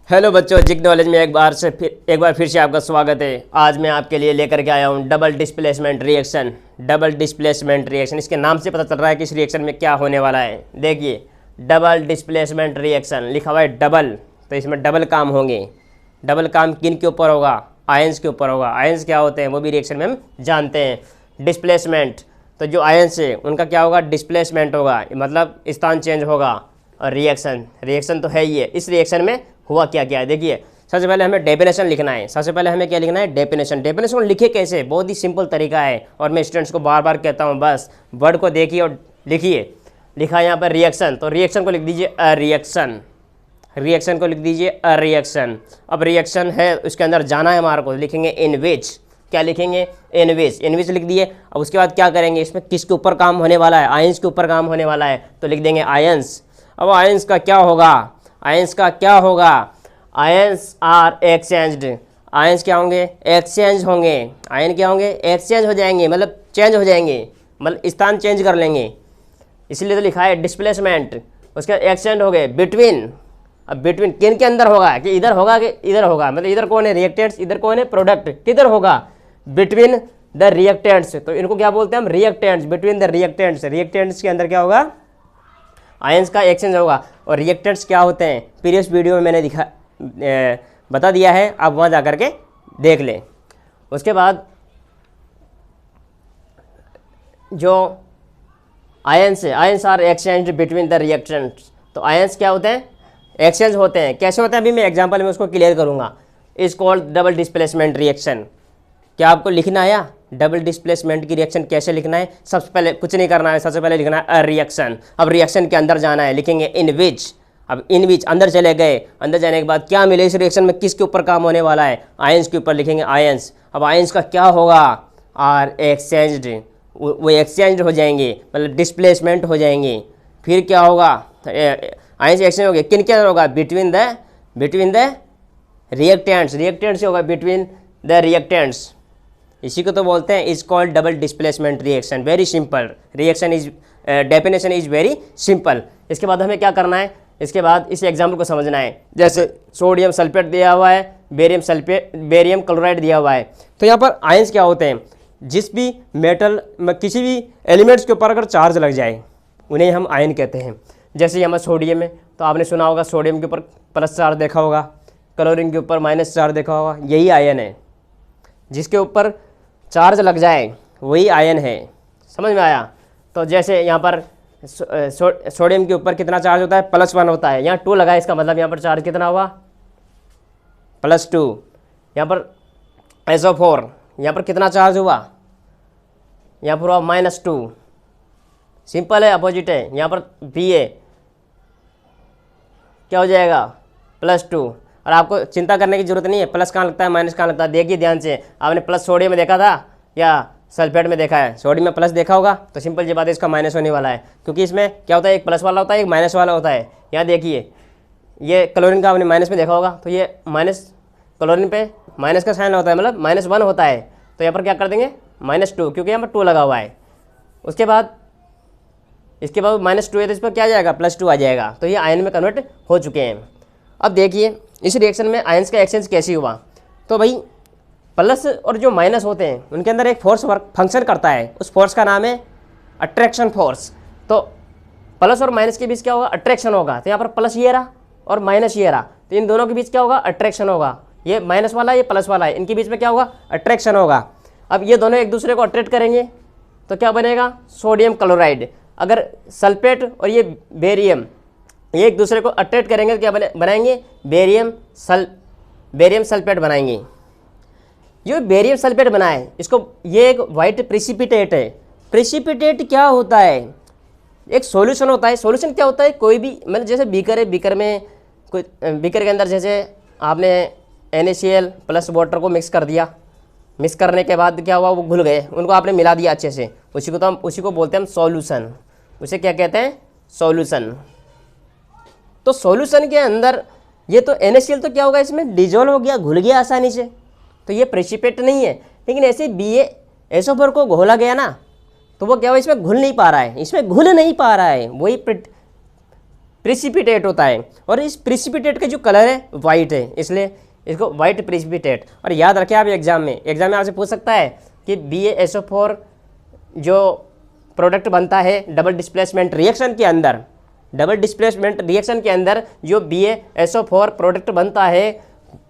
Hello बच्चों, zig knowledge में एक बार फिर से आपका स्वागत है। आज मैं आपके लिए लेकर के आया हूँ double displacement reaction. Double displacement reaction, इसके नाम से पता चल रहा है कि इस रिएक्शन में क्या होने वाला है। देखिए, डबल डिस्प्लेसमेंट रिएक्शन लिखा हुआ है डबल, तो इसमें डबल काम होंगे। डबल काम किन के ऊपर होगा? आयंस के ऊपर होगा। आयंस क्या होते हैं वो भी रिएक्शन में हम जानते हैं। डिस्प्लेसमेंट, तो जो आयंस है उनका क्या होगा? डिस्प्लेसमेंट होगा, मतलब स्थान चेंज होगा। और रिएक्शन तो है ही है। इस रिएक्शन में हुआ क्या क्या है देखिए। सबसे पहले हमें डेफिनेशन लिखना है। सबसे पहले हमें क्या लिखना है? डेफिनेशन। डेफिनेशन लिखे कैसे? बहुत ही सिंपल तरीका है, और मैं स्टूडेंट्स को बार बार कहता हूँ, बस वर्ड को देखिए और लिखिए। लिखा है यहाँ पर रिएक्शन, तो रिएक्शन को लिख दीजिए अ रिएक्शन। रिएक्शन को लिख दीजिए अ रिएक्शन। अब रिएक्शन है, उसके अंदर जाना है हमारे को, लिखेंगे इन विच। क्या लिखेंगे? इन विच। इन विच लिख दिए। अब उसके बाद क्या करेंगे? इसमें किसके ऊपर काम होने वाला है? आयंस के ऊपर काम होने वाला है, तो लिख देंगे आयंस। अब आयंस का क्या होगा? आयंस का क्या होगा? Ions are exchanged. आयंस क्या होंगे? एक्सचेंज होंगे। आयन क्या होंगे? एक्सचेंज हो जाएंगे, मतलब चेंज हो जाएंगे, मतलब स्थान चेंज कर लेंगे, इसलिए तो लिखा है डिस्प्लेसमेंट। उसके एक्सचेंज हो गए बिटवीन। अब बिटवीन किन के अंदर होगा? कि इधर होगा कि इधर होगा? मतलब इधर कौन है? रिएक्टेंट्स, इधर कौन है? प्रोडक्ट। किधर होगा? बिटवीन द रिएक्टेंट्स, तो इनको क्या बोलते हैं हम? Reactants. Between the reactants. Reactants के अंदर क्या होगा? आयंस का एक्सचेंज होगा। और रिएक्टेंट्स क्या होते हैं? प्रीवियस वीडियो में मैंने बता दिया है, आप वहाँ जा कर के देख लें। उसके बाद जो आयंस है, ions are exchange between the reactants. तो आयंस क्या होते हैं? एक्सचेंज होते हैं। कैसे होते हैं अभी मैं एग्जांपल में उसको क्लियर करूँगा। Is called double displacement reaction. क्या आपको लिखना आया? डबल डिस्प्लेसमेंट की रिएक्शन कैसे लिखना है? सबसे पहले कुछ नहीं करना है, सबसे पहले लिखना है अ रिएक्शन। अब रिएक्शन के अंदर जाना है, लिखेंगे इन विच। अब इन विच अंदर चले गए। अंदर जाने के बाद क्या मिले? इस रिएक्शन में किसके ऊपर काम होने वाला है? आयंस के ऊपर, लिखेंगे आयंस। अब आयंस का क्या होगा? Are exchanged. वो एक्सचेंज हो जाएंगे, मतलब डिस्प्लेसमेंट हो जाएंगे। फिर क्या होगा? आयंस एक्सचेंज हो गए। किन के अंदर होगा? Between the reactants. रिएक्टेंट्स होगा बिटवीन द रिएक्टेंट्स। इसी को तो बोलते हैं is called double displacement reaction. Very simple reaction is, definition is very simple. इसके बाद हमें क्या करना है? इसके बाद इस एग्जाम्पल को समझना है। जैसे सोडियम सल्फेट दिया हुआ है, बेरियम क्लोराइड दिया हुआ है। तो यहाँ पर आयंस क्या होते हैं? जिस भी मेटल में, किसी भी एलिमेंट्स के ऊपर अगर चार्ज लग जाए उन्हें हम आयन कहते हैं। जैसे यहाँ सोडियम है, तो आपने सुना होगा सोडियम के ऊपर प्लस चार्ज देखा होगा, क्लोरीन के ऊपर माइनस चार्ज देखा होगा। यही आयन है, जिसके ऊपर चार्ज लग जाए वही आयन है। समझ में आया? तो जैसे यहाँ पर सोडियम के ऊपर कितना चार्ज होता है? +1 होता है। यहाँ 2 लगा है, इसका मतलब यहाँ पर चार्ज कितना हुआ? +2। यहाँ पर SO4, यहाँ पर कितना चार्ज हुआ? यहाँ पर हुआ -2। सिंपल है, अपोजिट है। यहाँ पर Ba क्या हो जाएगा? +2। और आपको चिंता करने की जरूरत नहीं है, प्लस कहाँ लगता है माइनस कहाँ लगता है। देखिए ध्यान से, आपने प्लस सोडियम में देखा था या सल्फेट में देखा है? सोडियम में प्लस देखा होगा, तो सिंपल जी बात है, इसका माइनस होने वाला है। क्योंकि इसमें क्या होता है? एक प्लस वाला होता है, एक माइनस वाला होता है। यहाँ देखिए, ये क्लोरीन का आपने माइनस में देखा होगा, तो ये माइनस, क्लोरीन पे माइनस का साइन होता है, मतलब -1 होता है। तो यहाँ पर क्या कर देंगे? -2, क्योंकि यहाँ पर 2 लगा हुआ है। उसके बाद इसके बाद -2 है, तो इस पर क्या आ जाएगा? +2 आ जाएगा। तो ये आयन में कन्वर्ट हो चुके हैं। अब देखिए इस रिएक्शन में आयंस का एक्सचेंज कैसे हुआ। तो भाई प्लस और जो माइनस होते हैं उनके अंदर एक फोर्स वर्क फंक्शन करता है। उस फोर्स का नाम है अट्रैक्शन फोर्स। तो प्लस और माइनस के बीच क्या होगा? अट्रैक्शन होगा। तो यहाँ पर प्लस ये रहा और माइनस ये रहा, तो इन दोनों के बीच क्या होगा? अट्रैक्शन होगा। ये माइनस वाला, ये प्लस वाला है, इनके बीच में क्या होगा? अट्रैक्शन होगा। अब ये दोनों एक दूसरे को अट्रैक्ट करेंगे, तो क्या बनेगा? Sodium chloride. अगर सल्फेट और ये बेरियम ये एक दूसरे को अट्रैक्ट करेंगे तो क्या बनाएंगे? बेरियम सल्फेट बनाएंगे। जो बेरियम सल्फेट बनाए, इसको, ये एक वाइट प्रेसिपिटेट है। प्रेसिपिटेट क्या होता है? एक सॉल्यूशन होता है। सॉल्यूशन क्या होता है? कोई भी, मतलब जैसे बीकर है, बीकर में कोई, बीकर के अंदर जैसे आपने NaCl प्लस वाटर को मिक्स कर दिया। मिक्स करने के बाद क्या हुआ? वो घुल गए, उनको आपने मिला दिया अच्छे से। उसी को बोलते हैं हम सॉल्यूशन। उसे क्या कहते हैं? सॉल्यूशन। तो सॉल्यूशन के अंदर ये तो NaCl तो क्या होगा? इसमें डिजोल्व हो गया, घुल गया आसानी से, तो ये प्रेसिपिटेट नहीं है। लेकिन ऐसे BaSO4 को घोला गया ना, तो वो क्या हुआ? इसमें घुल नहीं पा रहा है, इसमें घुल नहीं पा रहा है। वही प्रिसिपिटेट होता है, और इस प्रिसिपिटेट का जो कलर है वाइट है, इसलिए इसको वाइट प्रिसिपिटेट। और याद रखें आप एग्जाम में आपसे पूछ सकता है कि BaSO4 जो प्रोडक्ट बनता है डबल डिस्प्लेसमेंट रिएक्शन के अंदर, डबल डिस्प्लेसमेंट रिएक्शन के अंदर जो BaSO4 प्रोडक्ट बनता है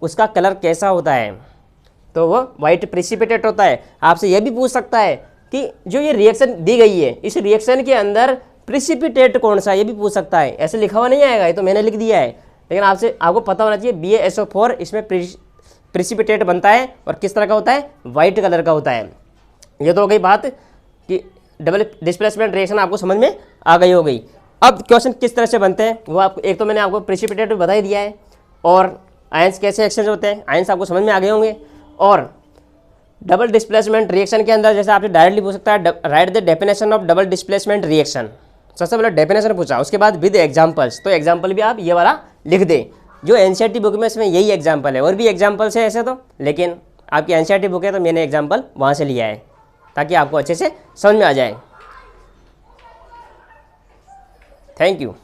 उसका कलर कैसा होता है, तो वो वाइट प्रिसिपिटेट होता है। आपसे यह भी पूछ सकता है कि जो ये रिएक्शन दी गई है, इस रिएक्शन के अंदर प्रिसिपिटेट कौन सा है, ये भी पूछ सकता है। ऐसे लिखा हुआ नहीं आएगा, ये तो मैंने लिख दिया है, लेकिन आपको पता होना चाहिए BaSO4 इसमें प्रिसिपिटेट बनता है और किस तरह का होता है, वाइट कलर का होता है। ये तो हो गई बात कि डबल डिस्प्लेसमेंट रिएक्शन आपको समझ में आ गई हो गई। अब क्वेश्चन किस तरह से बनते हैं वो आपको, एक तो मैंने आपको प्रिसिपिटेट बता ही दिया है, और आयंस कैसे एक्सचेंज होते हैं आयंस आपको समझ में आ गए होंगे। और डबल डिस्प्लेसमेंट रिएक्शन के अंदर जैसे आपसे डायरेक्टली पूछ सकता है right the definition of double displacement reaction, सबसे पहले डेफिनेशन पूछा, उसके बाद विद एग्जाम्पल्स, तो एग्जाम्पल भी आप ये वाला लिख दें। जो NCERT बुक में इसमें यही एग्जाम्पल है, और भी एग्जाम्पल्स है ऐसे तो, लेकिन आपकी NCERT बुक है तो मैंने एग्जाम्पल वहाँ से लिया है ताकि आपको अच्छे से समझ में आ जाए। Thank you.